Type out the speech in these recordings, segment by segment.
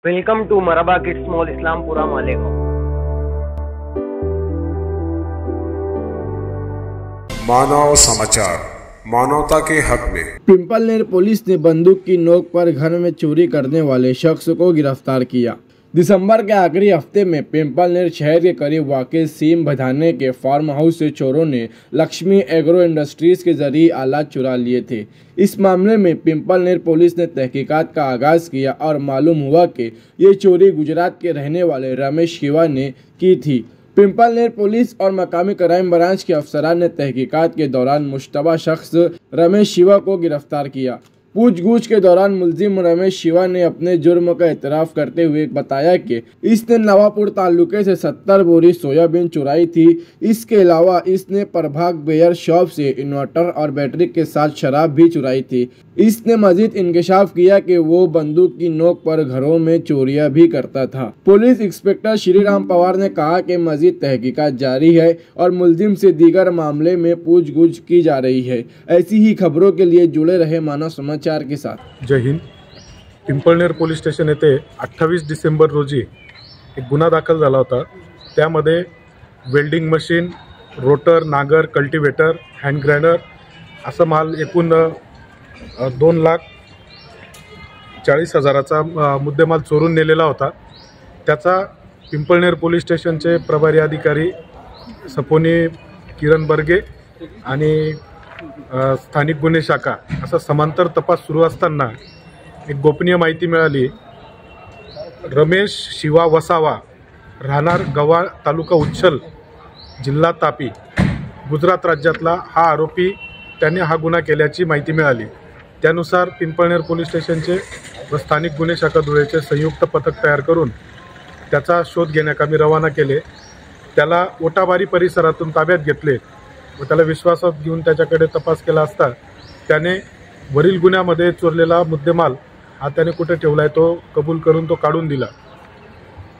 Welcome to Marhaba kids mall Islampura Malegaon. Manav Samachar, मानवता के हक में। पिंपलनेर पुलिस ने बंदूक की नोक पर घर में चोरी करने वाले शख्स को गिरफ्तार किया। दिसंबर के आखिरी हफ्ते में पिंपलनेर शहर के करीब वाक़ सीम बधाने के फार्म हाउस से चोरों ने लक्ष्मी एग्रो इंडस्ट्रीज के जरिए आलात चुरा लिए थे। इस मामले में पिंपलनेर पुलिस ने तहकीकात का आगाज़ किया और मालूम हुआ कि ये चोरी गुजरात के रहने वाले रमेश शिवा ने की थी। पिंपलनेर पुलिस और मकामी क्राइम ब्रांच के अफसरान ने तहकीकात के दौरान मुश्तबा शख्स रमेश शिवा को गिरफ्तार किया। पूछगछ के दौरान मुलजिम रमेश शिवा ने अपने जुर्म का एतराफ़ करते हुए बताया कि इसने नवापुर तालुके से 70 बोरी सोयाबीन चुराई थी। इसके अलावा इसने प्रभाग बेयर शॉप से इन्वर्टर और बैटरी के साथ शराब भी चुराई थी। इसने मजीद इंकशाफ किया कि वो बंदूक की नोक पर घरों में चोरियां भी करता था। पुलिस इंस्पेक्टर श्रीराम पवार ने कहा कि मजीद तहकीकात जारी है और मुलजिम से दीगर मामले में पूछगछ की जा रही है। ऐसी ही खबरों के लिए जुड़े रहे मानव समाचार के साथ। जय हिंद। पिंपळनेर पोलीस स्टेशन येथे 28 डिसेंबर रोजी एक गुन्हा दाखल झाला होता। त्यामध्ये वेल्डिंग मशीन, रोटर, नागर, कल्टिवेटर, हँड ग्राइंडर असा माल एकूण 2,40,000चा मुद्देमाल चोरून नेलेला होता। त्याचा पिंपळनेर पोलीस स्टेशनचे प्रभारी अधिकारी सपोनी किरण बर्गे आणि स्थानिक गुन्हे शाखा असा समांतर तपास सुरू असताना एक गोपनीय माहिती मिळाली। रमेश शिवा वसावा, राहणार गव्हाळ, तालुका उच्छल, जिल्हा तापी, गुजरात राज्यातला हा आरोपी त्याने हा गुन्हा केल्याची माहिती मिळाली। त्यानुसार पिंपळनेर पोलीस स्टेशनचे व स्थानिक गुन्हे शाखा धुळेचे संयुक्त पथक तयार करून त्याचा शोध घेण्याकामी रवाना केले। त्याला ओटाबारी परिसरातून ताब्यात घेतले व त्याला विश्वासात घेऊन त्याच्याकडे तपास केला असता त्याने वरील गुन्ह्यामध्ये चोरलेला मुद्देमाल हा त्याने कुठे ठेवलाय तो कबूल करून तो काढून दिला।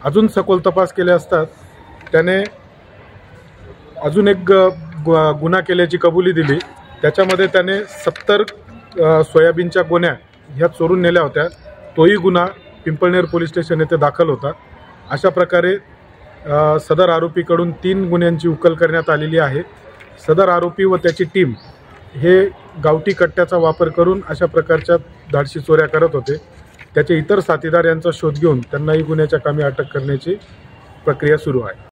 अजून सखोल तपास केले असता त्याने अजून एक गुन्हा केल्याची कबुली दिली। त्याच्यामध्ये त्याने 70 सोयाबीनच्या गोण्या ह्या चोरून नेल्या होत्या। तोही गुन्हा पिंपळनेर पोलीस स्टेशन येथे दाखल होता। अशा प्रकारे सदर आरोपीकडून 3 गुन्ह्यांची उकल करण्यात आलेली आहे। सदर आरोपी व त्याची टीम हे गावठी कट्ट्याचा वापर करून अशा प्रकारच्या धाडसी चोऱ्या करत होते। त्याचे इतर साथीदार यांचा शोध घेऊन त्यांनाही गुन्ह्याच्या कामी अटक करण्याची प्रक्रिया सुरू आहे।